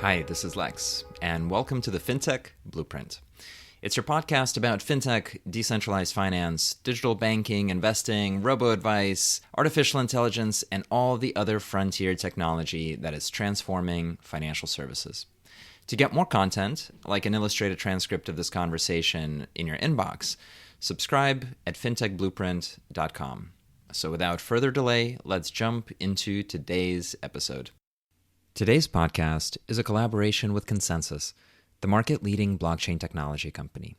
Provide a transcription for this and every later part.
Hi, this is Lex, and welcome to the FinTech Blueprint. It's your podcast about fintech, decentralized finance, digital banking, investing, robo-advice, artificial intelligence, and all the other frontier technology that is transforming financial services. To get more content, like an illustrated transcript of this conversation in your inbox, subscribe at fintechblueprint.com. So without further delay, let's jump into today's episode. Today's podcast is a collaboration with Consensus, the market-leading blockchain technology company.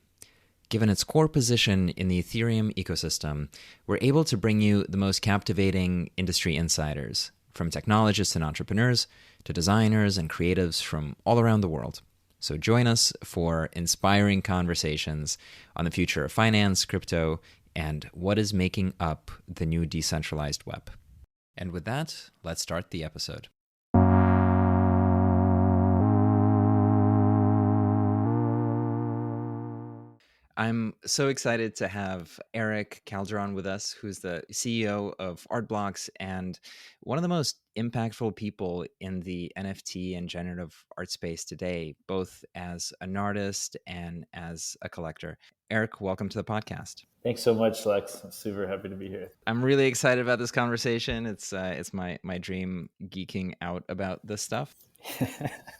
Given its core position in the Ethereum ecosystem, we're able to bring you the most captivating industry insiders, from technologists and entrepreneurs to designers and creatives from all around the world. So join us for inspiring conversations on the future of finance, crypto, and what is making up the new decentralized web. And with that, let's start the episode. I'm so excited to have Erick Calderon with us, who's the CEO of Artblocks and one of the most impactful people in the NFT and generative art space today, both as an artist and as a collector. Erick, welcome to the podcast. Thanks so much, Lex. I'm super happy to be here. I'm really excited about this conversation. It's my dream geeking out about this stuff.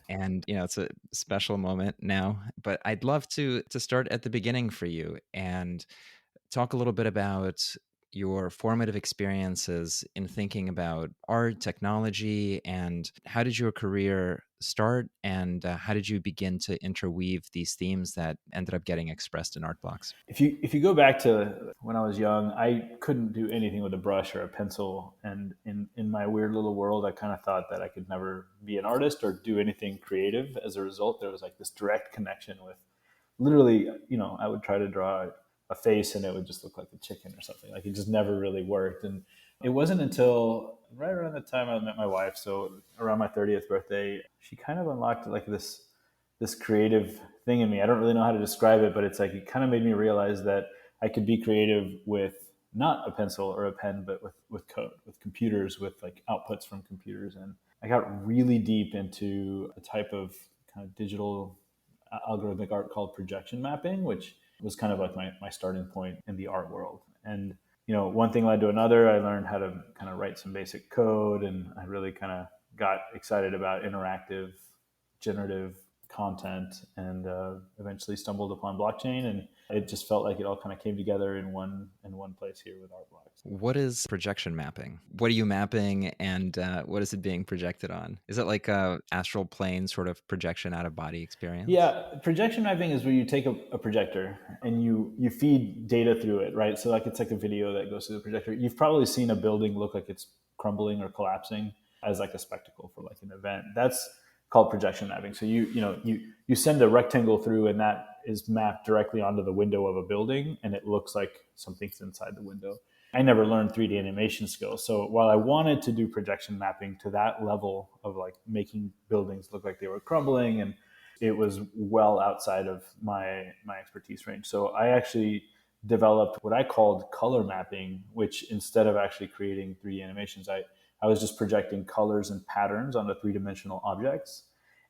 And, it's a special moment now, but I'd love to start at the beginning for you and talk a little bit about your formative experiences in thinking about art, technology, and how did your career start, and how did you begin to interweave these themes that ended up getting expressed in Artblocks? If you go back to when I was young, I couldn't do anything with a brush or a pencil, and in my weird little world, I kind of thought that I could never be an artist or do anything creative. As a result, there was like this direct connection with literally, I would try to draw a face and it would just look like a chicken or something. Like it just never really worked. And it wasn't until right around the time I met my wife, so around my 30th birthday, she kind of unlocked like this creative thing in me. I don't really know how to describe it, but it's like it kind of made me realize that I could be creative with not a pencil or a pen, but with code, with computers, with like outputs from computers. And I got really deep into a type of kind of digital algorithmic art called projection mapping, which was kind of like my starting point in the art world. And one thing led to another. I learned how to kind of write some basic code, and I really kind of got excited about interactive, generative content, and eventually stumbled upon blockchain. And it just felt like it all kind of came together in one place here with Artblocks. What is projection mapping? What are you mapping, and what is it being projected on? Is it like a astral plane sort of projection out of body experience? Yeah, projection mapping is where you take a projector and you feed data through it, right? So like it's like a video that goes through the projector. You've probably seen a building look like it's crumbling or collapsing as like a spectacle for like an event. That's called projection mapping. So you send a rectangle through, and that is mapped directly onto the window of a building, and it looks like something's inside the window. I never learned 3D animation skills. So while I wanted to do projection mapping to that level of like making buildings look like they were crumbling, and it was well outside of my expertise range. So I actually developed what I called color mapping, which instead of actually creating 3D animations, I was just projecting colors and patterns onto three-dimensional objects.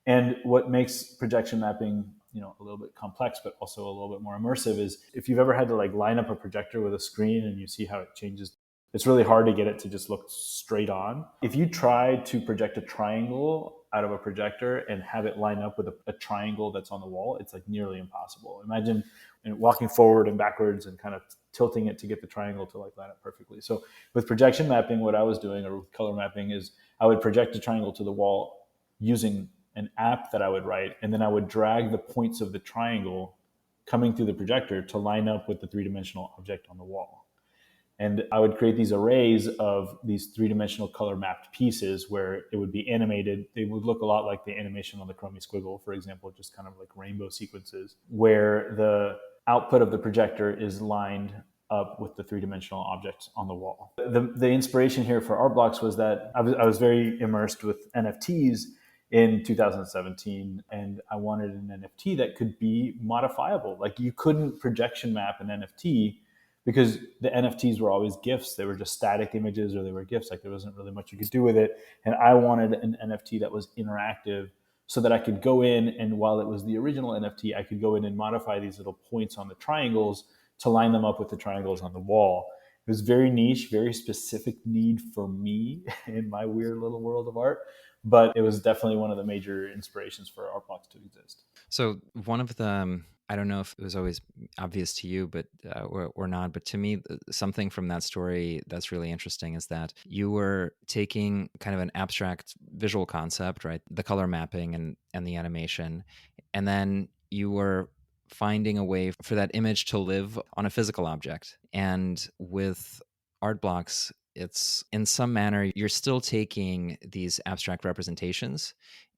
And what makes projection mapping a little bit complex, but also a little bit more immersive is if you've ever had to like line up a projector with a screen and you see how it changes, it's really hard to get it to just look straight on. If you try to project a triangle out of a projector and have it line up with a triangle that's on the wall, it's like nearly impossible. Imagine walking forward and backwards and kind of tilting it to get the triangle to like line up perfectly. So with projection mapping, what I was doing, or with color mapping, is I would project a triangle to the wall using an app that I would write, and then I would drag the points of the triangle coming through the projector to line up with the three-dimensional object on the wall. And I would create these arrays of these three-dimensional color mapped pieces where it would be animated. They would look a lot like the animation on the Chromie Squiggle, for example, just kind of like rainbow sequences, where the output of the projector is lined up with the three-dimensional objects on the wall. The inspiration here for Artblocks was that I was very immersed with NFTs in 2017, and I wanted an NFT that could be modifiable. Like you couldn't projection map an NFT because the NFTs were always GIFs. They were just static images, or they were GIFs. Like there wasn't really much you could do with it. And I wanted an NFT that was interactive, so that I could go in, and while it was the original NFT, I could go in and modify these little points on the triangles to line them up with the triangles on the wall. It was very niche, very specific need for me in my weird little world of art. But it was definitely one of the major inspirations for art blocks to exist. So one of the, I don't know if it was always obvious to you, but or not, but to me, something from that story that's really interesting is that you were taking kind of an abstract visual concept, right? The color mapping and the animation, and then you were finding a way for that image to live on a physical object. And with art blocks, it's in some manner, you're still taking these abstract representations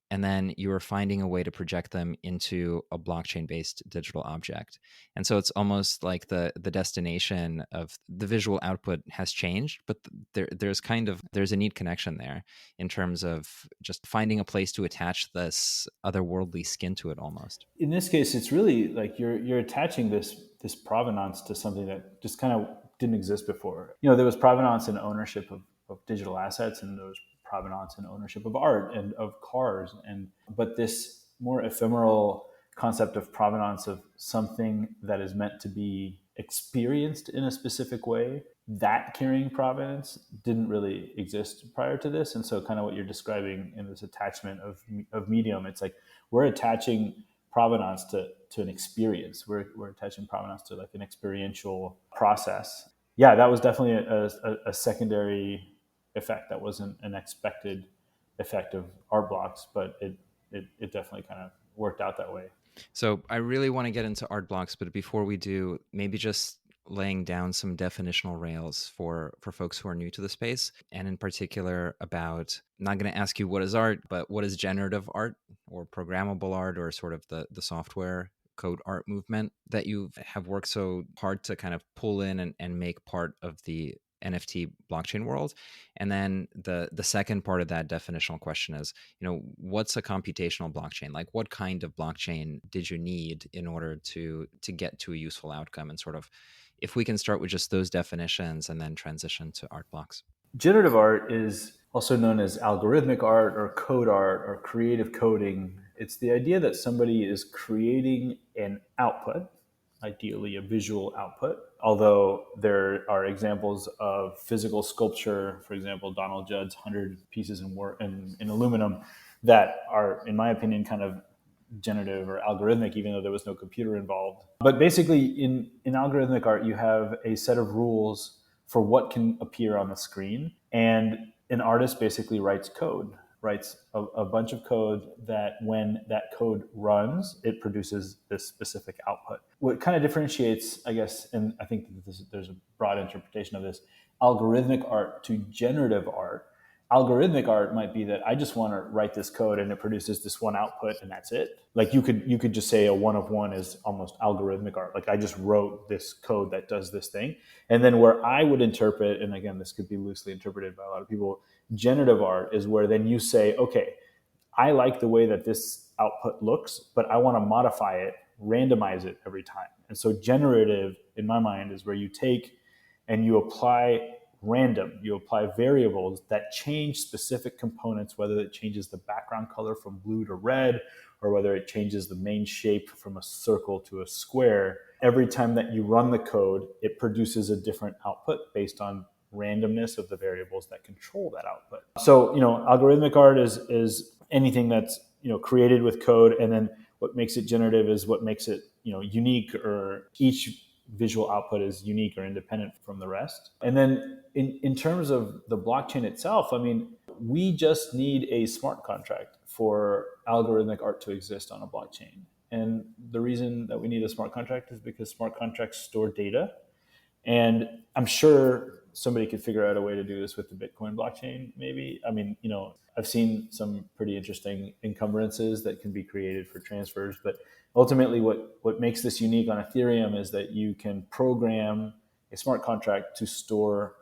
and then you are finding a way to project them into a blockchain-based digital object. And so it's almost like the destination of the visual output has changed, but there's a neat connection there in terms of just finding a place to attach this otherworldly skin to it almost. In this case, it's really like you're attaching this provenance to something that just kind of didn't exist before. There was provenance in ownership of digital assets, and there was provenance and ownership of art and of cars, but this more ephemeral concept of provenance of something that is meant to be experienced in a specific way, that carrying provenance didn't really exist prior to this. And so kind of what you're describing in this attachment of medium, it's like we're attaching provenance to an experience. We're attaching provenance to like an experiential process. Yeah, that was definitely a secondary effect. That wasn't an expected effect of art blocks, but it definitely kind of worked out that way. So I really want to get into art blocks, but before we do, maybe just laying down some definitional rails for folks who are new to the space, and in particular about, I'm not going to ask you what is art, but what is generative art or programmable art, or sort of the software code art movement that you have worked so hard to kind of pull in and make part of the NFT blockchain world. And then the second part of that definitional question is, what's a computational blockchain? Like, what kind of blockchain did you need in order to get to a useful outcome? And sort of, if we can start with just those definitions and then transition to art blocks. Generative art is also known as algorithmic art or code art or creative coding. It's the idea that somebody is creating an output, ideally a visual output, although there are examples of physical sculpture, for example, Donald Judd's 100 pieces in aluminum that are, in my opinion, kind of generative or algorithmic, even though there was no computer involved. But basically, in algorithmic art, you have a set of rules for what can appear on the screen. And an artist basically writes a bunch of code that when that code runs, it produces this specific output. What kind of differentiates, I guess, and I think there's a broad interpretation of this, algorithmic art to generative art. Algorithmic art might be that I just want to write this code and it produces this one output and that's it. Like you could just say a one of one is almost algorithmic art. Like I just wrote this code that does this thing. And then where I would interpret, and again, this could be loosely interpreted by a lot of people, generative art is where then you say, okay, I like the way that this output looks, but I want to modify it, randomize it every time. And so generative, in my mind, is where you take and you apply you apply variables that change specific components, whether it changes the background color from blue to red, or whether it changes the main shape from a circle to a square. Every time that you run the code, it produces a different output based on randomness of the variables that control that output. So, algorithmic art is anything that's, created with code, and then what makes it generative is what makes it, unique, or each visual output is unique or independent from the rest. And then in terms of the blockchain itself, I mean, we just need a smart contract for algorithmic art to exist on a blockchain. And the reason that we need a smart contract is because smart contracts store data. And I'm sure somebody could figure out a way to do this with the Bitcoin blockchain, maybe. I mean, I've seen some pretty interesting encumbrances that can be created for transfers, but ultimately what makes this unique on Ethereum is that you can program a smart contract to store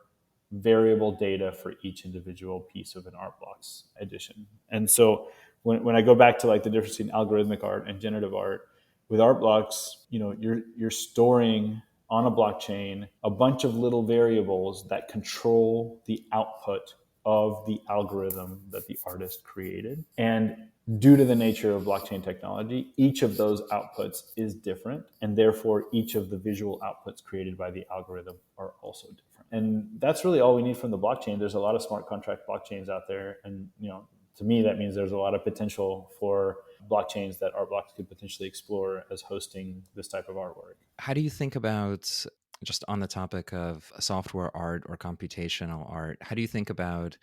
variable data for each individual piece of an art blocks edition. And so when I go back to like the difference between algorithmic art and generative art, with art blocks, you're storing on a blockchain a bunch of little variables that control the output of the algorithm that the artist created. And due to the nature of blockchain technology, each of those outputs is different, and therefore each of the visual outputs created by the algorithm are also different. And that's really all we need from the blockchain. There's a lot of smart contract blockchains out there, and to me that means there's a lot of potential for blockchains that Art Blocks could potentially explore as hosting this type of artwork. How do you think about, just on the topic of software art or computational art, how do you think about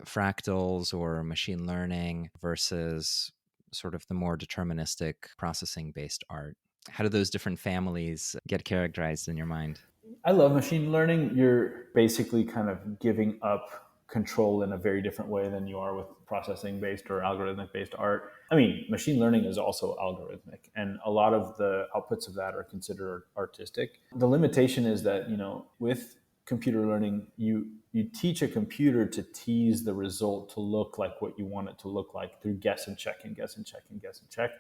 fractals or machine learning versus sort of the more deterministic processing based art? How do those different families get characterized in your mind? I love machine learning. You're basically kind of giving up control in a very different way than you are with processing based or algorithmic based art. I mean, machine learning is also algorithmic, and a lot of the outputs of that are considered artistic. The limitation is that, with computer learning, you teach a computer to tease the result to look like what you want it to look like through guess and check and guess and check and guess and check.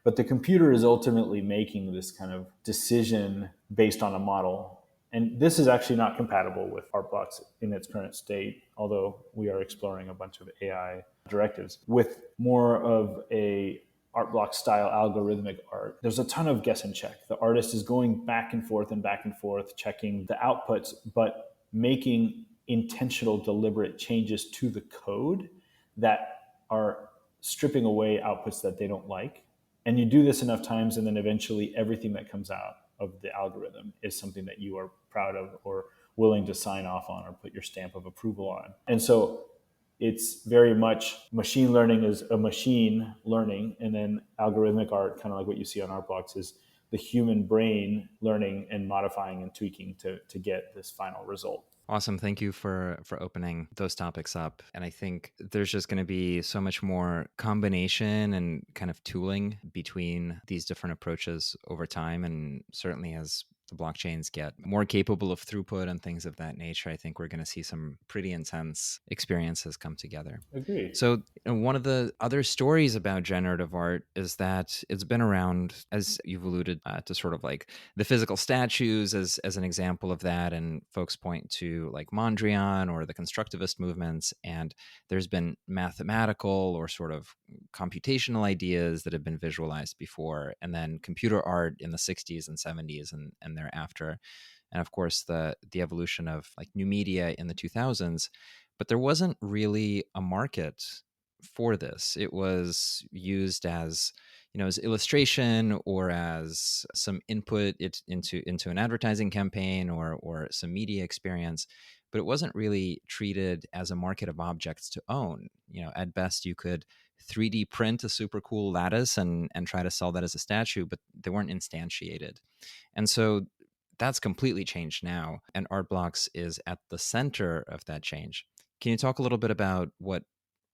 But the computer is ultimately making this kind of decision based on a model. And this is actually not compatible with Art Blocks in its current state, although we are exploring a bunch of AI directives. With more of a Art Block style algorithmic art, there's a ton of guess and check. The artist is going back and forth, checking the outputs, but making intentional, deliberate changes to the code that are stripping away outputs that they don't like. And you do this enough times, and then eventually everything that comes out of the algorithm is something that you are proud of or willing to sign off on or put your stamp of approval on. And so it's very much machine learning is a machine learning, and then algorithmic art, kind of like what you see on Art Blocks, is the human brain learning and modifying and tweaking to get this final result. Awesome. Thank you for opening those topics up. And I think there's just going to be so much more combination and kind of tooling between these different approaches over time. And certainly as the blockchains get more capable of throughput and things of that nature, I think we're going to see some pretty intense experiences come together. Agreed. So one of the other stories about generative art is that it's been around, as you've alluded to, sort of like the physical statues as an example of that. And folks point to like Mondrian or the constructivist movements. And there's been mathematical or sort of computational ideas that have been visualized before. And then computer art in the 60s and 70s and thereafter. And of course, the evolution of like new media in the 2000s. But there wasn't really a market for this. It was used as, as illustration or as some input into an advertising campaign or some media experience. But it wasn't really treated as a market of objects to own. At best, you could 3D print a super cool lattice and try to sell that as a statue, but they weren't instantiated. And so that's completely changed now. And Art Blocks is at the center of that change. Can you talk a little bit about what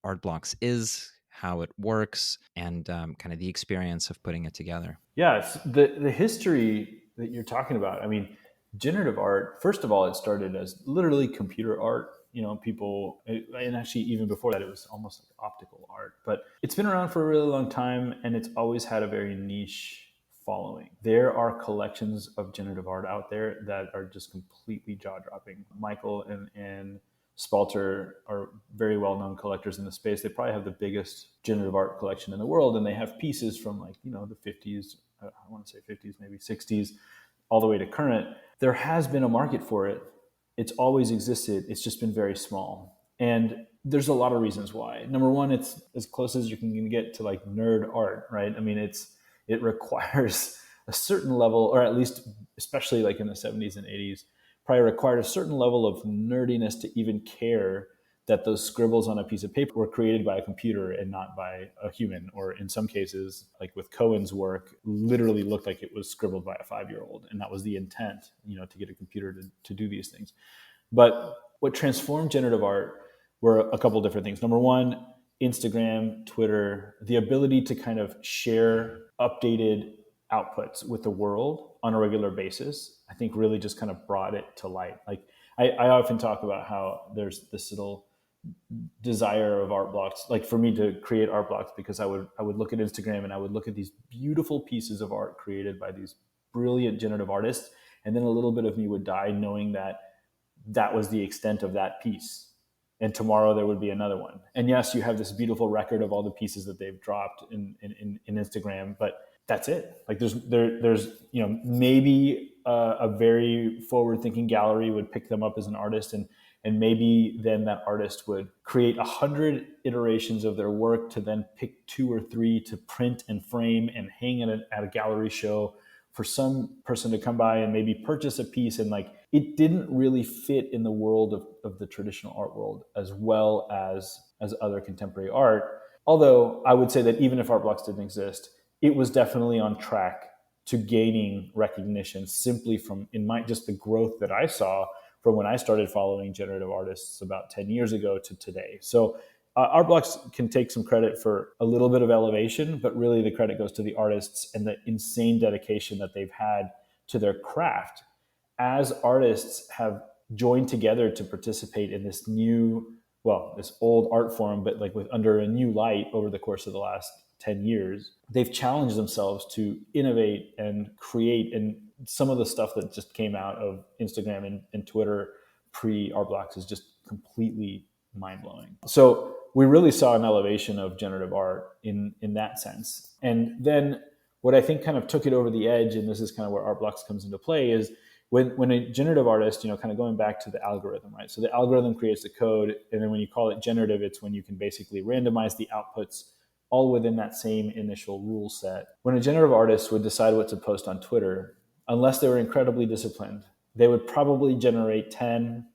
Art Blocks is, how it works, and kind of the experience of putting it together? Yeah, the history that you're talking about. I mean, generative art, first of all, it started as literally computer art. People, and actually even before that, it was almost like optical art. But it's been around for a really long time, and it's always had a very niche following. There are collections of generative art out there that are just completely jaw-dropping. Michael and Spalter are very well-known collectors in the space. They probably have the biggest generative art collection in the world, and they have pieces from like, the 50s, I want to say 50s, maybe 60s, all the way to current. There has been a market for it. It's always existed. It's just been very small. And there's a lot of reasons why. Number one, it's as close as you can get to like nerd art, right? I mean, it requires a certain level, or at least, especially like in the 70s and 80s, probably required a certain level of nerdiness to even care that those scribbles on a piece of paper were created by a computer and not by a human, or in some cases, like with Cohen's work, literally looked like it was scribbled by a 5-year-old. And that was the intent, to get a computer to do these things. But what transformed generative art were a couple different things. Number one, Instagram, Twitter, the ability to kind of share updated outputs with the world on a regular basis, I think really just kind of brought it to light. Like I often talk about how there's this little desire of Art Blocks, like for me to create Art Blocks, because I would look at Instagram and I would look at these beautiful pieces of art created by these brilliant generative artists, and then a little bit of me would die knowing that that was the extent of that piece. and tomorrow there would be another one. And yes, you have this beautiful record of all the pieces that they've dropped in Instagram, but that's it. Like there's maybe a very forward-thinking gallery would pick them up as an artist, and maybe then that artist would create 100 iterations of their work to then pick 2 or 3 to print and frame and hang at a gallery show for some person to come by and maybe purchase a piece. And like, it didn't really fit in the world of the traditional art world as well as other contemporary art. Although I would say that even if art blocks didn't exist, it was definitely on track to gaining recognition simply from just the growth that I saw from when I started following generative artists about 10 years ago to today. So art blocks can take some credit for a little bit of elevation, but really the credit goes to the artists and the insane dedication that they've had to their craft. As artists have joined together to participate in this this old art form, but like under a new light over the course of the last 10 years, they've challenged themselves to innovate and create. And some of the stuff that just came out of Instagram and Twitter pre-art blocks is just completely mind-blowing. So we really saw an elevation of generative art in that sense. And then what I think kind of took it over the edge, and this is kind of where art blocks comes into play, is when a generative artist, kind of going back to the algorithm, right? So the algorithm creates the code, and then when you call it generative, it's when you can basically randomize the outputs all within that same initial rule set. When a generative artist would decide what to post on Twitter, unless they were incredibly disciplined, they would probably generate 10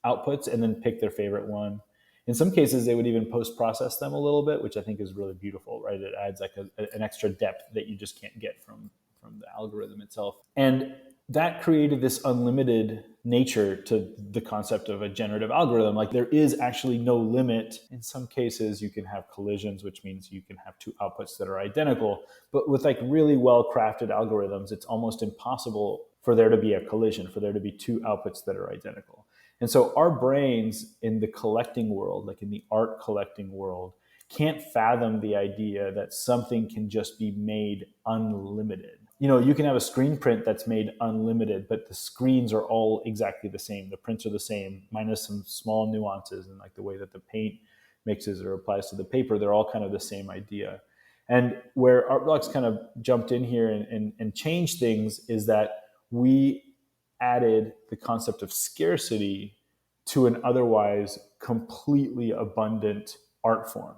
outputs and then pick their favorite one. In some cases, they would even post-process them a little bit, which I think is really beautiful, right? It adds like an extra depth that you just can't get from the algorithm itself. And that created this unlimited nature to the concept of a generative algorithm. Like, there is actually no limit. In some cases, you can have collisions, which means you can have 2 outputs that are identical. But with like really well-crafted algorithms, it's almost impossible for there to be a collision, for there to be 2 outputs that are identical. And so our brains in the collecting world, like in the art collecting world, can't fathom the idea that something can just be made unlimited. You can have a screen print that's made unlimited, but the screens are all exactly the same. The prints are the same, minus some small nuances and like the way that the paint mixes or applies to the paper. They're all kind of the same idea. And where art blocks kind of jumped in here and changed things is that we added the concept of scarcity to an otherwise completely abundant art form.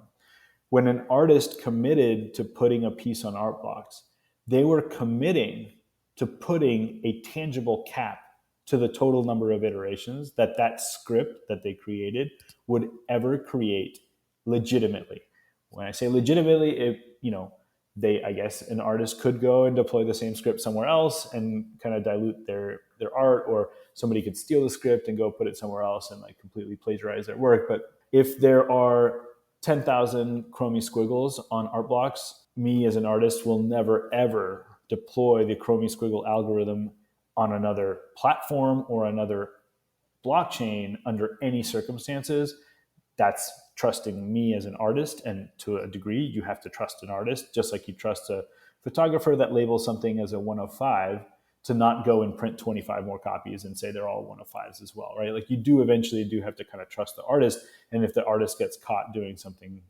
When an artist committed to putting a piece on art blocks, they were committing to putting a tangible cap to the total number of iterations that script that they created would ever create legitimately. When I say legitimately, I guess an artist could go and deploy the same script somewhere else and kind of dilute their art, or somebody could steal the script and go put it somewhere else and like completely plagiarize their work. But if there are 10,000 Chromie squiggles on art blocks, me as an artist will never, ever deploy the Chromie squiggle algorithm on another platform or another blockchain under any circumstances. That's trusting me as an artist. And to a degree, you have to trust an artist, just like you trust a photographer that labels something as a 1 of 5 to not go and print 25 more copies and say they're all 1 of 5s as well, right? Like, you eventually have to kind of trust the artist. And if the artist gets caught doing something,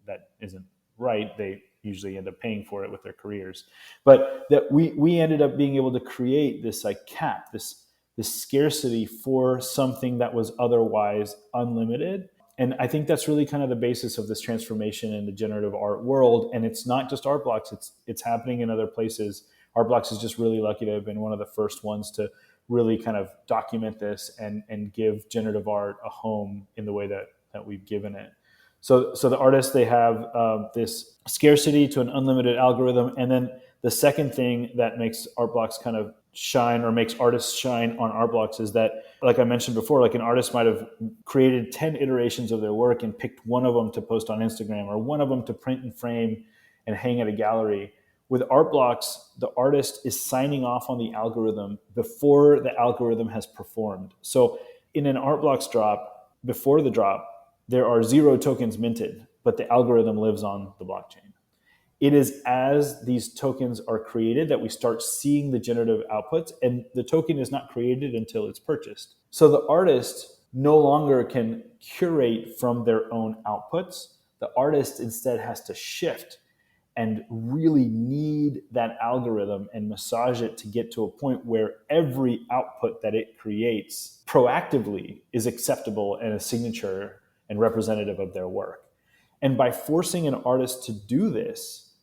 that isn't right, they usually end up paying for it with their careers. But that we ended up being able to create this like cap, this scarcity for something that was otherwise unlimited. And I think that's really kind of the basis of this transformation in the generative art world. And it's not just art blocks, it's happening in other places. Art blocks is just really lucky to have been one of the first ones to really kind of document this and give generative art a home in the way that we've given it. So the artists, they have this scarcity to an unlimited algorithm. And then the second thing that makes art blocks kind of shine, or makes artists shine on art blocks, is that, like I mentioned before, like an artist might have created 10 iterations of their work and picked one of them to post on Instagram, or one of them to print and frame and hang at a gallery. With art blocks, the artist is signing off on the algorithm before the algorithm has performed. So in an art blocks drop, before the drop, there are 0 tokens minted, but the algorithm lives on the blockchain. It is as these tokens are created that we start seeing the generative outputs, and the token is not created until it's purchased. So the artist no longer can curate from their own outputs. The artist instead has to shift and really knead that algorithm and massage it to get to a point where every output that it creates proactively is acceptable and a signature and representative of their work. And by forcing an artist to do this,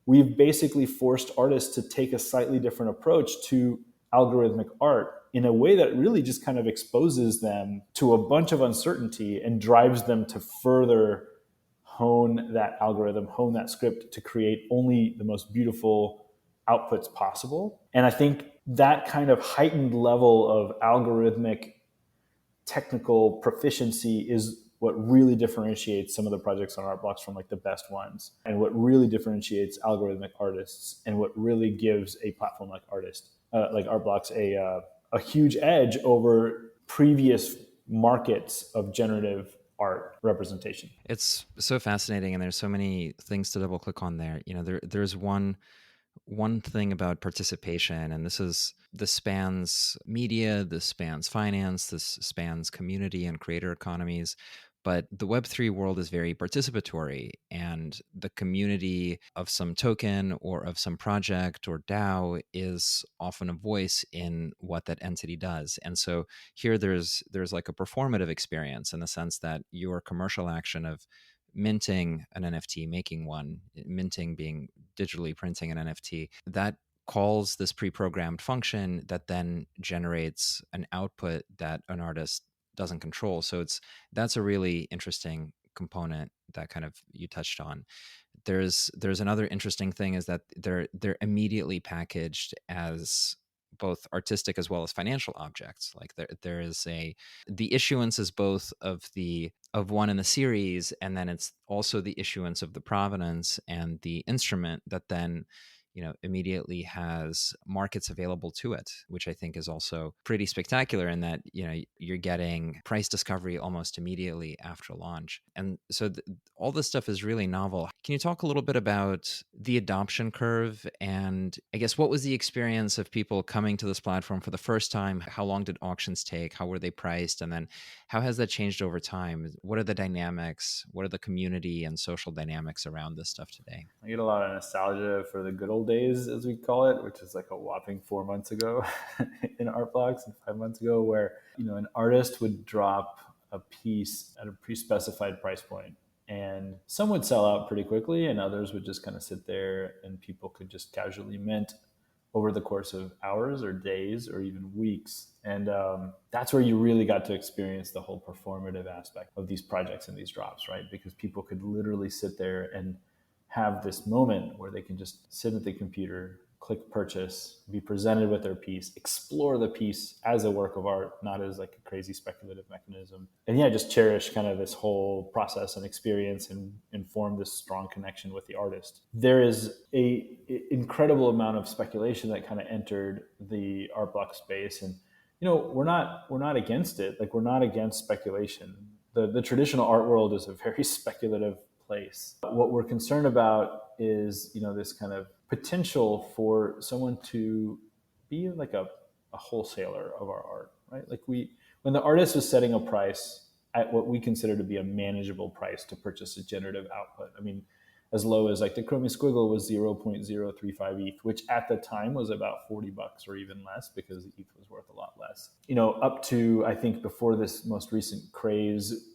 we've basically forced artists to take a slightly different approach to algorithmic art in a way that really just kind of exposes them to a bunch of uncertainty and drives them to further hone that algorithm, hone that script to create only the most beautiful outputs possible. And I think that kind of heightened level of algorithmic technical proficiency is what really differentiates some of the projects on Art Blocks from like the best ones, and what really differentiates algorithmic artists, and what really gives a platform like Art Blocks a huge edge over previous markets of generative art representation. It's so fascinating, and there's so many things to double click on there. There's one thing about participation, and this spans media, this spans finance, this spans community and creator economies. But the Web3 world is very participatory, and the community of some token or of some project or DAO is often a voice in what that entity does. And so here there's like a performative experience in the sense that your commercial action of minting an NFT, minting being digitally printing an NFT, that calls this pre-programmed function that then generates an output that an artist doesn't control. So that's a really interesting component that kind of you touched on. There's another interesting thing is that they're immediately packaged as both artistic as well as financial objects. Like there is the issuance is both of one in the series, and then it's also the issuance of the provenance and the instrument that then immediately has markets available to it, which I think is also pretty spectacular in that, you're getting price discovery almost immediately after launch. And so all this stuff is really novel. Can you talk a little bit about the adoption curve? And I guess what was the experience of people coming to this platform for the first time? How long did auctions take? How were they priced? And then how has that changed over time? What are the dynamics? What are the community and social dynamics around this stuff today? I get a lot of nostalgia for the good old days, as we call it, which is like a whopping 4 months ago in Art Blocks and 5 months ago, where an artist would drop a piece at a pre-specified price point, and some would sell out pretty quickly, and others would just kind of sit there, and people could just casually mint over the course of hours or days or even weeks. And that's where you really got to experience the whole performative aspect of these projects and these drops, right? Because people could literally sit there and have this moment where they can just sit at the computer, click purchase, be presented with their piece, explore the piece as a work of art, not as like a crazy speculative mechanism. And yeah, just cherish kind of this whole process and experience and form this strong connection with the artist. There is a incredible amount of speculation that kind of entered the art block space. And, we're not against it. Like, we're not against speculation. The traditional art world is a very speculative place. What we're concerned about is, this kind of potential for someone to be like a wholesaler of our art, right? Like when the artist was setting a price at what we consider to be a manageable price to purchase a generative output. I mean, as low as like the Chromie Squiggle was 0.035 ETH, which at the time was about $40 or even less, because ETH was worth a lot less. Up to, I think, before this most recent craze,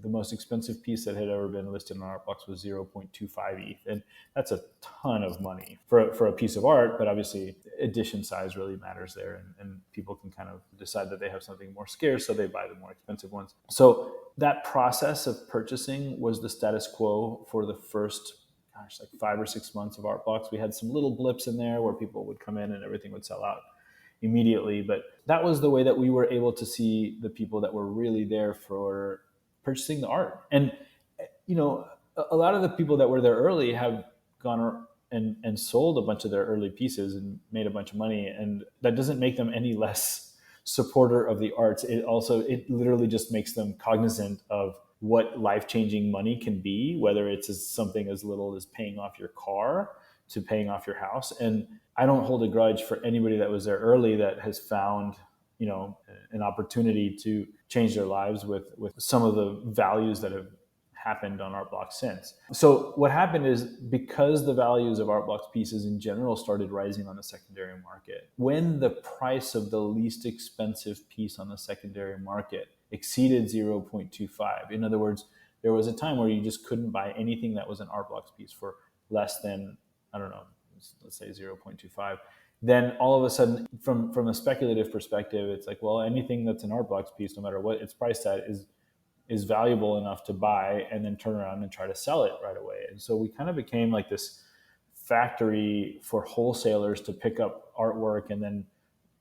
the most expensive piece that had ever been listed on Art Blocks was 0.25 ETH. And that's a ton of money for a piece of art, but obviously edition size really matters there. And people can kind of decide that they have something more scarce, so they buy the more expensive ones. So that process of purchasing was the status quo for the first, like 5 or 6 months of Art Blocks. We had some little blips in there where people would come in and everything would sell out immediately. But that was the way that we were able to see the people that were really there for purchasing the art. And a lot of the people that were there early have gone and sold a bunch of their early pieces and made a bunch of money, and that doesn't make them any less supporter of the arts. It literally just makes them cognizant of what life-changing money can be, whether it's something as little as paying off your car to paying off your house. And I don't hold a grudge for anybody that was there early that has found an opportunity to change their lives with some of the values that have happened on art blocks since. So what happened is, because the values of art blocks pieces in general started rising on the secondary market, when the price of the least expensive piece on the secondary market exceeded 0.25, in other words, there was a time where you just couldn't buy anything that was an art blocks piece for less than, I don't know, let's say 0.25. Then all of a sudden, from a speculative perspective, it's like, well, anything that's an art blocks piece, no matter what it's priced at, is valuable enough to buy and then turn around and try to sell it right away. And so we kind of became like this factory for wholesalers to pick up artwork and then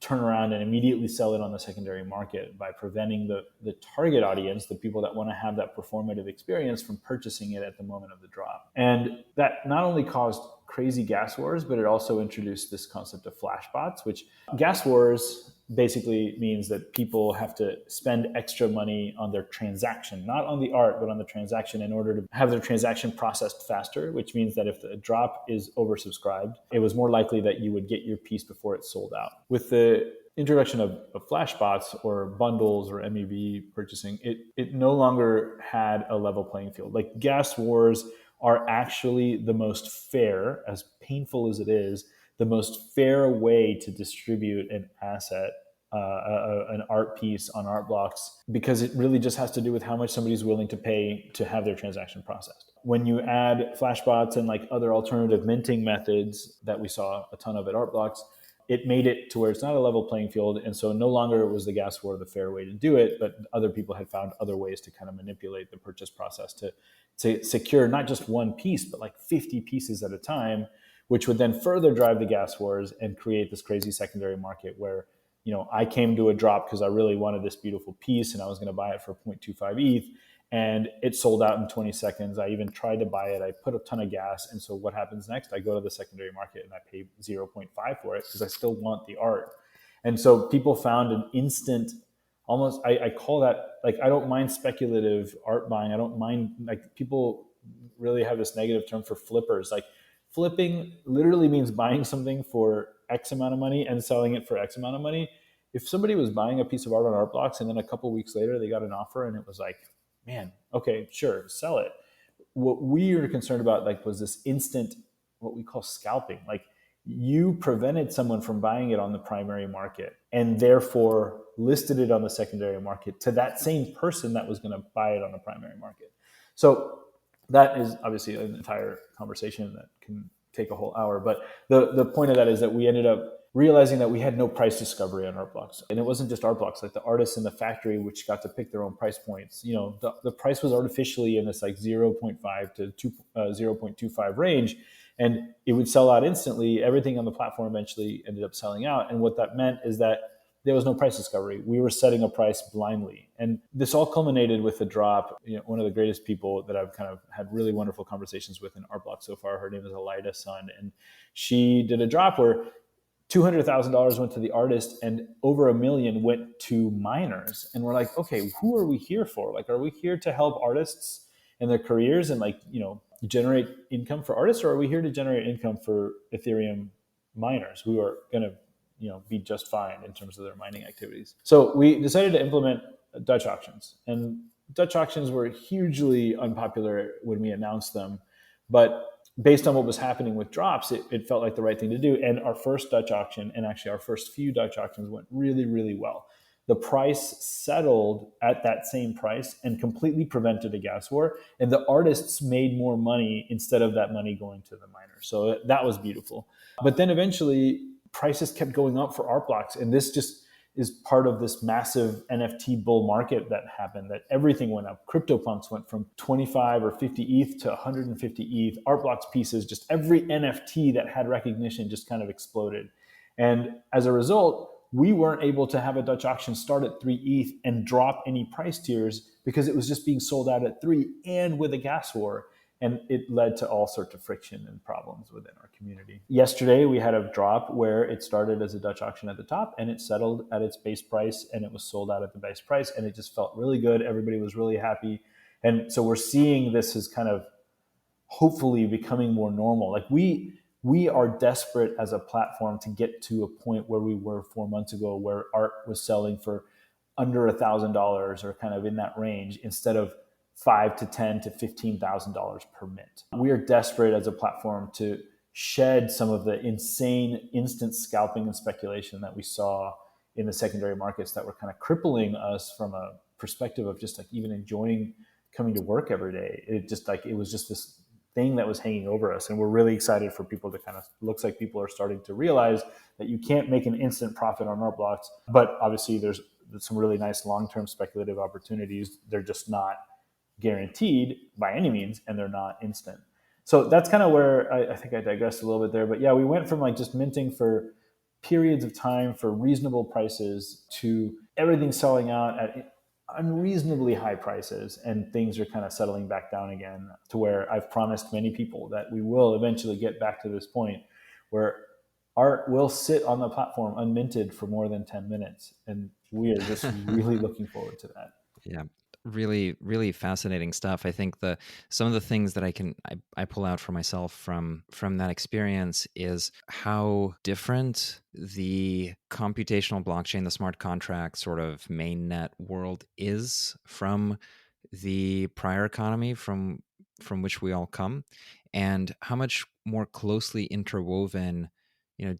turn around and immediately sell it on the secondary market, by preventing the target audience, the people that want to have that performative experience, from purchasing it at the moment of the drop. And that not only caused crazy gas wars, but it also introduced this concept of flash bots, which gas wars basically means that people have to spend extra money on their transaction, not on the art, but on the transaction, in order to have their transaction processed faster, which means that if the drop is oversubscribed, it was more likely that you would get your piece before it sold out. With the introduction of flash bots or bundles or MEV purchasing, it no longer had a level playing field. Like, gas wars are actually the most fair, as painful as it is, the most fair way to distribute an asset, an art piece on art blocks, because it really just has to do with how much somebody's willing to pay to have their transaction processed. When you add flashbots and like other alternative minting methods that we saw a ton of at art blocks, it made it to where it's not a level playing field. And so no longer was the gas war the fair way to do it, but other people had found other ways to kind of manipulate the purchase process to secure not just one piece, but like 50 pieces at a time, which would then further drive the gas wars and create this crazy secondary market where, I came to a drop because I really wanted this beautiful piece and I was going to buy it for 0.25 ETH, and it sold out in 20 seconds. I even tried to buy it. I put a ton of gas. And so what happens next? I go to the secondary market and I pay 0.5 for it because I still want the art. And so people found an instant, almost, I call that, like, I don't mind speculative art buying. I don't mind, like, people really have this negative term for flippers. Like, flipping literally means buying something for X amount of money and selling it for X amount of money. If somebody was buying a piece of art on art blocks and then a couple of weeks later they got an offer and it was like, man, okay, sure, sell it. What we were concerned about, like, was this instant, what we call scalping. Like, you prevented someone from buying it on the primary market and therefore listed it on the secondary market to that same person that was going to buy it on the primary market. So that is obviously an entire conversation that can take a whole hour. But the point of that is that we ended up realizing that we had no price discovery on art blocks. And it wasn't just art blocks, like the artists in the factory, which got to pick their own price points. The price was artificially in this like 0.5 to 0.25 range, and it would sell out instantly. Everything on the platform eventually ended up selling out. And what that meant is that there was no price discovery. We were setting a price blindly. And this all culminated with the drop. One of the greatest people that I've kind of had really wonderful conversations with in art block so far, her name is Elida Sun. And she did a drop where $200,000 went to the artist and over $1 million went to miners. And we're like, okay, who are we here for? Like, are we here to help artists and their careers and generate income for artists, or are we here to generate income for Ethereum miners who are going to be just fine in terms of their mining activities? So we decided to implement Dutch auctions, and Dutch auctions were hugely unpopular when we announced them, but based on what was happening with drops, it felt like the right thing to do. And our first Dutch auction, and actually our first few Dutch auctions, went really, really well. The price settled at that same price and completely prevented a gas war. And the artists made more money instead of that money going to the miners. So that was beautiful. But then eventually prices kept going up for art blocks. And this just is part of this massive NFT bull market that happened, that everything went up. CryptoPunks went from 25 or 50 ETH to 150 ETH. Art blocks pieces, just every NFT that had recognition just kind of exploded. And as a result, we weren't able to have a Dutch auction start at 3 ETH and drop any price tiers because it was just being sold out at 3 and with a gas war. And it led to all sorts of friction and problems within our community. Yesterday, we had a drop where it started as a Dutch auction at the top and it settled at its base price and it was sold out at the base price. And it just felt really good. Everybody was really happy. And so we're seeing this as kind of hopefully becoming more normal. Like we we are desperate as a platform to get to a point where we were 4 months ago, where art was selling for under $1,000 or kind of in that range, instead of $5,000 to $10,000 to $15,000 per mint. We are desperate as a platform to shed some of the insane instant scalping and speculation that we saw in the secondary markets that were kind of crippling us from a perspective of just like even enjoying coming to work every day. It was just this thing that was hanging over us. And we're really excited for people to looks like people are starting to realize that you can't make an instant profit on art blocks, but obviously there's some really nice long-term speculative opportunities. They're just not guaranteed by any means, and they're not instant. So that's kind of where I think I digressed a little bit there. But yeah, we went from like just minting for periods of time for reasonable prices to everything selling out at unreasonably high prices, and things are kind of settling back down again to where I've promised many people that we will eventually get back to this point where art will sit on the platform unminted for more than 10 minutes. And we are just really looking forward to that. Yeah. Really, really fascinating stuff. I think some of the things that I pull out for myself from that experience is how different the computational blockchain, the smart contract sort of mainnet world is from the prior economy from which we all come, and how much more closely interwoven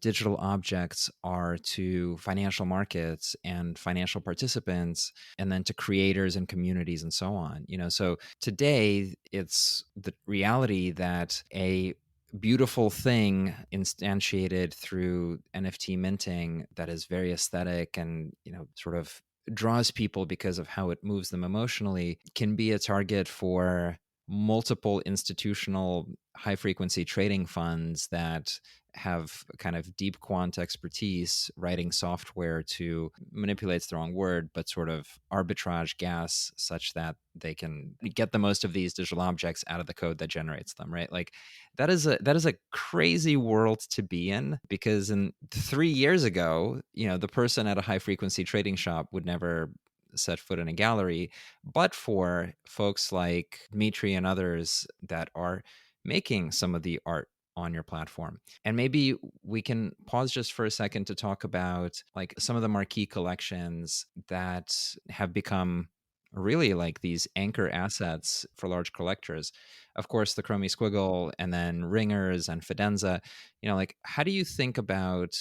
digital objects are to financial markets and financial participants, and then to creators and communities and so on. So today it's the reality that a beautiful thing instantiated through NFT minting that is very aesthetic and sort of draws people because of how it moves them emotionally can be a target for multiple institutional high frequency trading funds that have kind of deep quant expertise writing software to, manipulate's the wrong word, but sort of arbitrage gas such that they can get the most of these digital objects out of the code that generates them, right? Like that is a crazy world to be in, because 3 years ago, the person at a high frequency trading shop would never set foot in a gallery, but for folks like Dmitry and others that are making some of the art on your platform. And maybe we can pause just for a second to talk about like some of the marquee collections that have become really like these anchor assets for large collectors. Of course, the Chromie Squiggle, and then Ringers and Fidenza. Like how do you think about,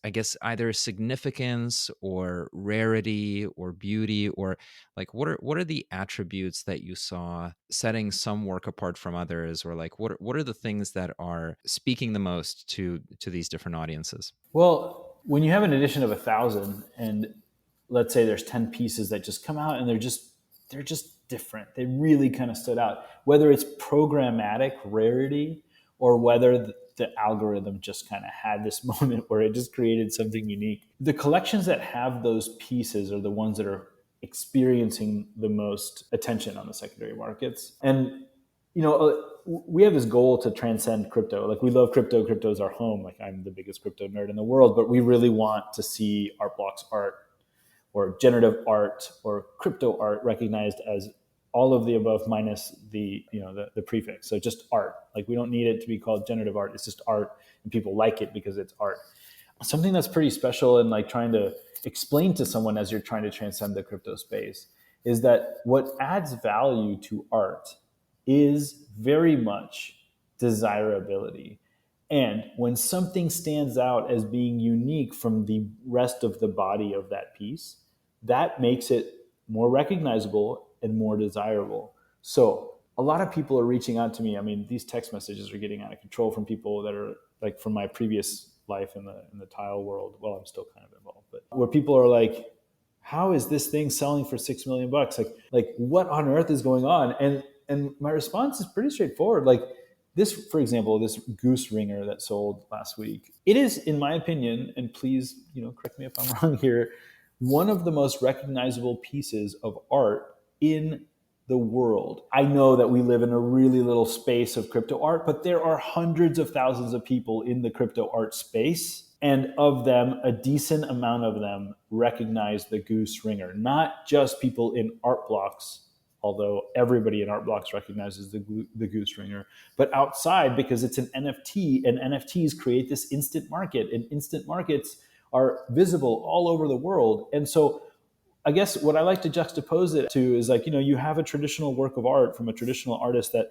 I guess, either significance or rarity or beauty, or like what are the attributes that you saw setting some work apart from others, or like what are the things that are speaking the most to these different audiences? Well, when you have an edition of 1,000, and let's say there's 10 pieces that just come out and they're just different. They really kind of stood out, whether it's programmatic rarity or whether the algorithm just kind of had this moment where it just created something unique. The collections that have those pieces are the ones that are experiencing the most attention on the secondary markets. And we have this goal to transcend crypto. Like we love crypto. Crypto is our home. Like I'm the biggest crypto nerd in the world, but we really want to see art blocks art or generative art or crypto art recognized as all of the above minus the prefix. So just art. Like we don't need it to be called generative art. It's just art, and people like it because it's art. Something that's pretty special and like trying to explain to someone as you're trying to transcend the crypto space is that what adds value to art is very much desirability. And when something stands out as being unique from the rest of the body of that piece, that makes it more recognizable and more desirable. So a lot of people are reaching out to me. I mean, these text messages are getting out of control from people that are like from my previous life in the tile world. Well, I'm still kind of involved, but where people are like, how is this thing selling for $6 million? Like what on earth is going on? And my response is pretty straightforward. Like this, for example, this goose ringer that sold last week, it is, in my opinion, and please, correct me if I'm wrong here, one of the most recognizable pieces of art in the world. I know that we live in a really little space of crypto art, but there are hundreds of thousands of people in the crypto art space. And of them, a decent amount of them recognize the goose ringer, not just people in art blocks although everybody in art blocks recognizes the goose ringer. But outside, because it's an NFT, and NFTs create this instant market, and instant markets are visible all over the world. And so I guess what I like to juxtapose it to is like, you have a traditional work of art from a traditional artist that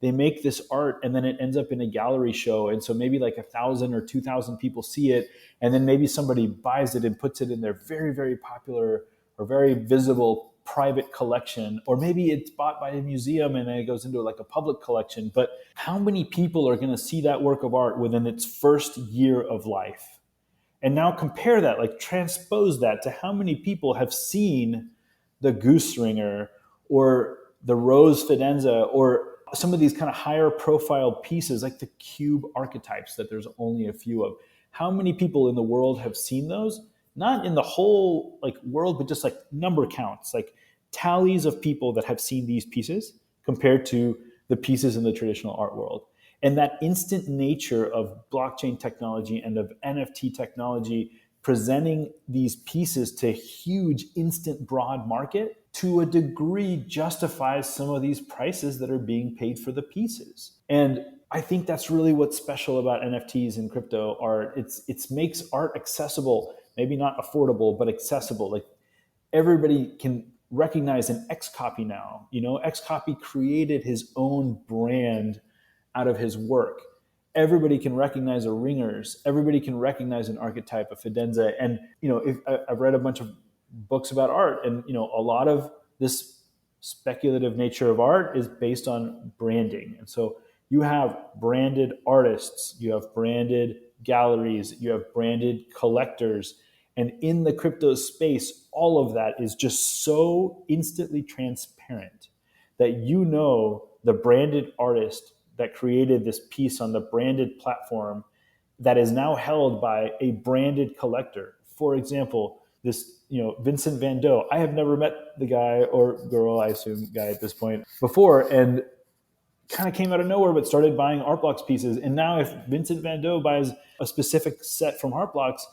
they make this art and then it ends up in a gallery show. And so maybe like 1,000 or 2,000 people see it. And then maybe somebody buys it and puts it in their very, very popular or very visible private collection. Or maybe it's bought by a museum and then it goes into like a public collection. But how many people are going to see that work of art within its first year of life? And now compare that, like transpose that to how many people have seen the goose ringer or the rose fidenza or some of these kind of higher profile pieces like the cube archetypes that there's only a few of. How many people in the world have seen those? Not in the whole like world, but just like number counts, like tallies of people that have seen these pieces compared to the pieces in the traditional art world. And that instant nature of blockchain technology and of NFT technology presenting these pieces to a huge instant broad market to a degree justifies some of these prices that are being paid for the pieces. And I think that's really what's special about NFTs and crypto art. It makes art accessible, maybe not affordable, but accessible. Like everybody can recognize an Xcopy now. Xcopy created his own brand out of his work. Everybody can recognize a ringers. Everybody can recognize an archetype, a fidenza. And I've read a bunch of books about art, and a lot of this speculative nature of art is based on branding. And so you have branded artists, you have branded galleries, you have branded collectors. And in the crypto space, all of that is just so instantly transparent that the branded artist that created this piece on the branded platform that is now held by a branded collector. For example, this, Vincent van Gogh. I have never met the guy or girl, I assume guy at this point, before, and kind of came out of nowhere, but started buying art blocks pieces. And now if Vincent van Gogh buys a specific set from art blocks,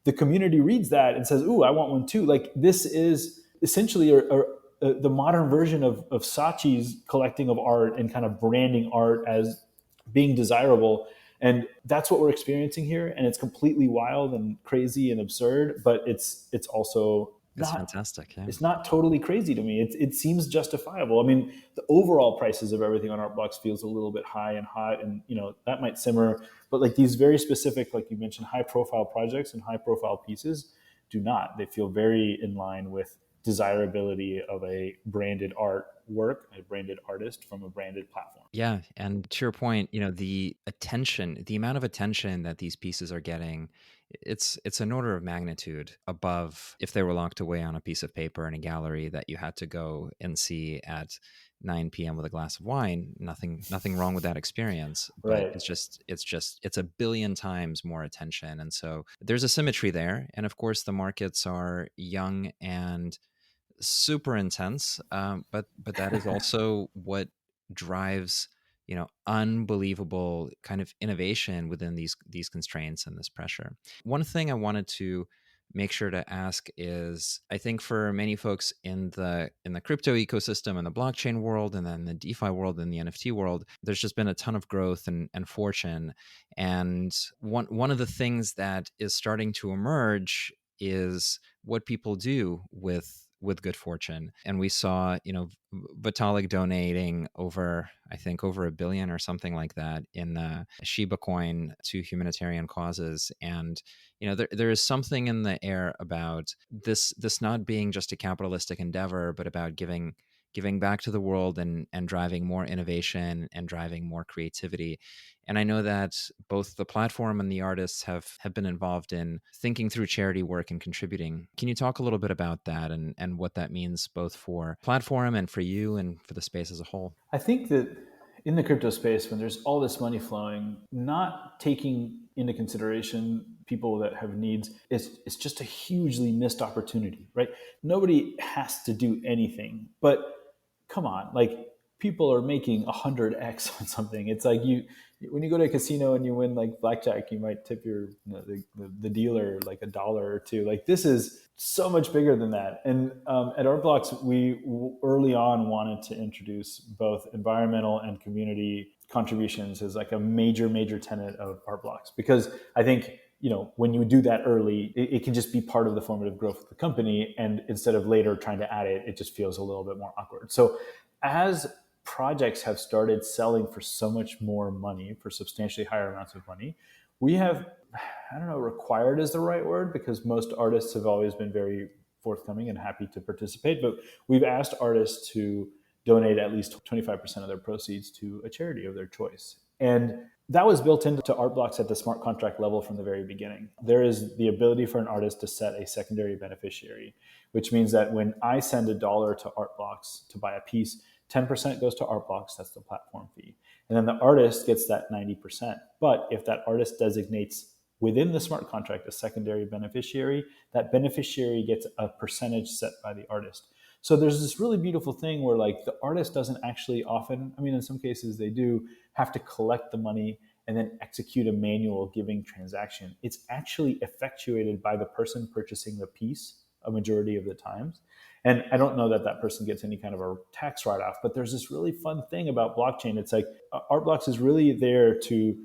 the community reads that and says, ooh, I want one too. Like this is essentially the modern version of Saatchi's collecting of art and kind of branding art as being desirable. And that's what we're experiencing here. And it's completely wild and crazy and absurd, but it's also It's fantastic. Yeah. It's not totally crazy to me. It seems justifiable. I mean, the overall prices of everything on art blocks feels a little bit high and hot, and that might simmer. But like these very specific, like you mentioned, high profile projects and high profile pieces do not. They feel very in line with desirability of a branded artwork, a branded artist from a branded platform. Yeah. And to your point, the amount of attention that these pieces are getting, it's an order of magnitude above if they were locked away on a piece of paper in a gallery that you had to go and see at 9 p.m. with a glass of wine. Nothing wrong with that experience, but Right. it's a billion times more attention. And so there's a symmetry there. And of course the markets are young and super intense, but that is also what drives unbelievable kind of innovation within these constraints and this pressure. One thing I wanted to make sure to ask is, I think for many folks in the crypto ecosystem and the blockchain world and then the DeFi world and the NFT world, there's just been a ton of growth and fortune. And one of the things that is starting to emerge is what people do with good fortune. And we saw, Vitalik donating over $1 billion or something like that in Shiba coin to humanitarian causes. And, there is something in the air about this not being just a capitalistic endeavor, but about giving back to the world and driving more innovation and driving more creativity. And I know that both the platform and the artists have been involved in thinking through charity work and contributing. Can you talk a little bit about that and what that means both for platform and for you and for the space as a whole? I think that in the crypto space, when there's all this money flowing, not taking into consideration people that have needs, it's just a hugely missed opportunity, right? Nobody has to do anything, but come on, like people are making 100x on something. It's like when you go to a casino and you win like blackjack, you might tip your the dealer like $1 or $2. Like this is so much bigger than that. And at Artblocks, we early on wanted to introduce both environmental and community contributions as like a major tenet of Artblocks, because I think when you do that early, it can just be part of the formative growth of the company. And instead of later trying to add it, it just feels a little bit more awkward. So as projects have started selling for so much more money, for substantially higher amounts of money, we have, I don't know, required is the right word, because most artists have always been very forthcoming and happy to participate. But we've asked artists to donate at least 25% of their proceeds to a charity of their choice. And that was built into Artblocks at the smart contract level from the very beginning. There is the ability for an artist to set a secondary beneficiary, which means that when I send $1 to Artblocks to buy a piece, 10% goes to Artblocks, that's the platform fee. And then the artist gets that 90%. But if that artist designates within the smart contract a secondary beneficiary, that beneficiary gets a percentage set by the artist. So there's this really beautiful thing where like the artist doesn't actually often, I mean, in some cases they do have to collect the money and then execute a manual giving transaction. It's actually effectuated by the person purchasing the piece a majority of the times. And I don't know that that person gets any kind of a tax write-off, but there's this really fun thing about blockchain. It's like Artblocks is really there to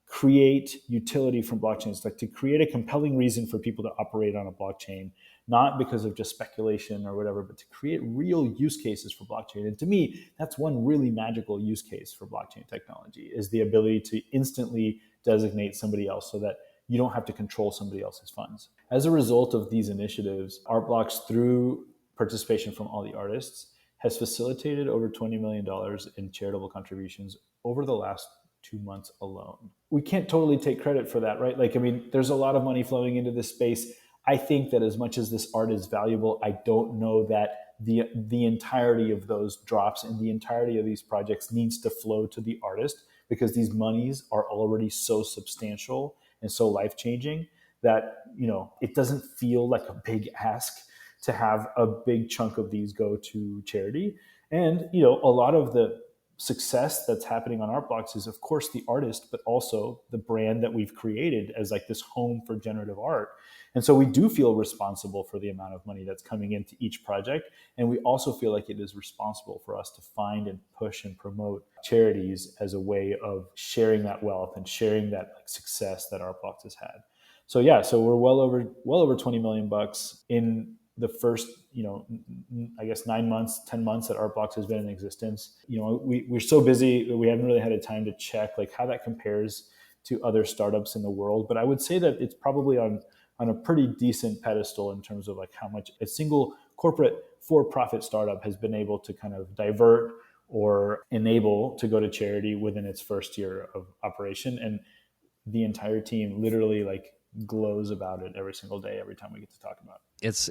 create utility from blockchain. It's like to create a compelling reason for people to operate on a blockchain, not because of just speculation or whatever, but to create real use cases for blockchain. And to me, that's one really magical use case for blockchain technology, is the ability to instantly designate somebody else so that you don't have to control somebody else's funds. As a result of these initiatives, Artblocks, through participation from all the artists, has facilitated over $20 million in charitable contributions over the last 2 months alone. We can't totally take credit for that, right? Like, I mean, there's a lot of money flowing into this space. I think that as much as this art is valuable, I don't know that the entirety of those drops and the entirety of these projects needs to flow to the artist, because these monies are already so substantial and so life-changing that, it doesn't feel like a big ask to have a big chunk of these go to charity. And, a lot of the success that's happening on Artblocks is, of course, the artist, but also the brand that we've created as like this home for generative art. And so we do feel responsible for the amount of money that's coming into each project. And we also feel like it is responsible for us to find and push and promote charities as a way of sharing that wealth and sharing that like success that Artblocks has had. So yeah, so we're well over 20 million bucks in the first, I guess 9 months, 10 months that Artblocks has been in existence. We're so busy that we haven't really had a time to check like how that compares to other startups in the world. But I would say that it's probably on a pretty decent pedestal in terms of like how much a single corporate for-profit startup has been able to kind of divert or enable to go to charity within its first year of operation. And the entire team literally like glows about it every single day, every time we get to talk about it.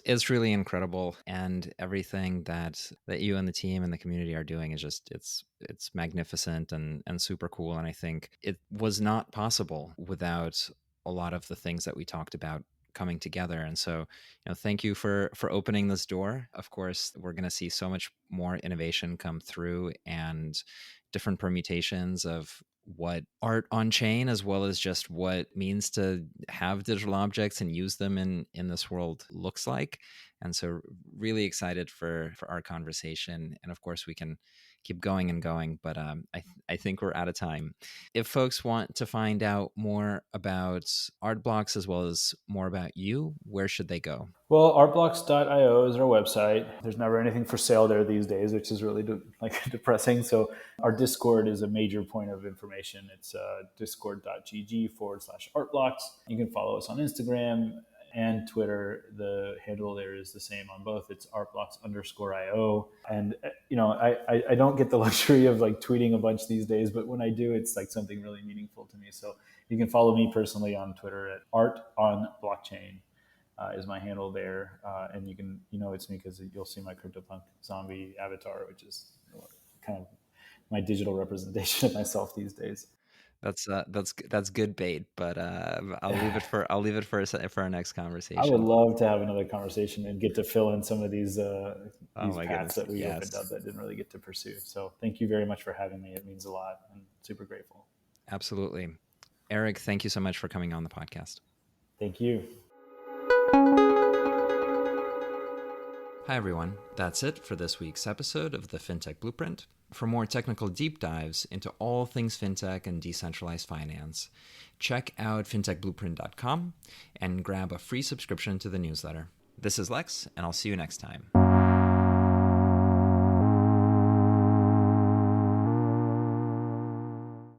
It's really incredible, and everything that you and the team and the community are doing is just it's magnificent and super cool. And I think it was not possible without a lot of the things that we talked about coming together. And so, thank you for opening this door. Of course, we're going to see so much more innovation come through, and different permutations of what art on chain, as well as just what it means to have digital objects and use them in this world looks like. And so really excited for our conversation. And of course we can keep going and going, but I think we're out of time. If folks want to find out more about Artblocks as well as more about you, where should they go? Well, artblocks.io is our website. There's never anything for sale there these days, which is really depressing. So our Discord is a major point of information. It's discord.gg/artblocks. You can follow us on Instagram and Twitter. The handle there is the same on both. It's artblocks_io. And, I don't get the luxury of like tweeting a bunch these days, but when I do, it's like something really meaningful to me. So you can follow me personally on Twitter at artonblockchain. Is my handle there. And you can, it's me because you'll see my CryptoPunk zombie avatar, which is kind of my digital representation of myself these days. That's good bait, but I'll leave it for our next I would conversation. love to have another conversation and get to fill in some of Oh these my paths goodness, that we opened up yes, that didn't really get to pursue. So thank you very much for having me. It means a lot. I'm super grateful. absolutely. Erick, thank you so much for coming on the podcast. Thank you. Hi, everyone. That's it for this week's episode of the FinTech Blueprint. For more technical deep dives into all things fintech and decentralized finance, check out fintechblueprint.com and grab a free subscription to the newsletter. This is Lex, and I'll see you next time.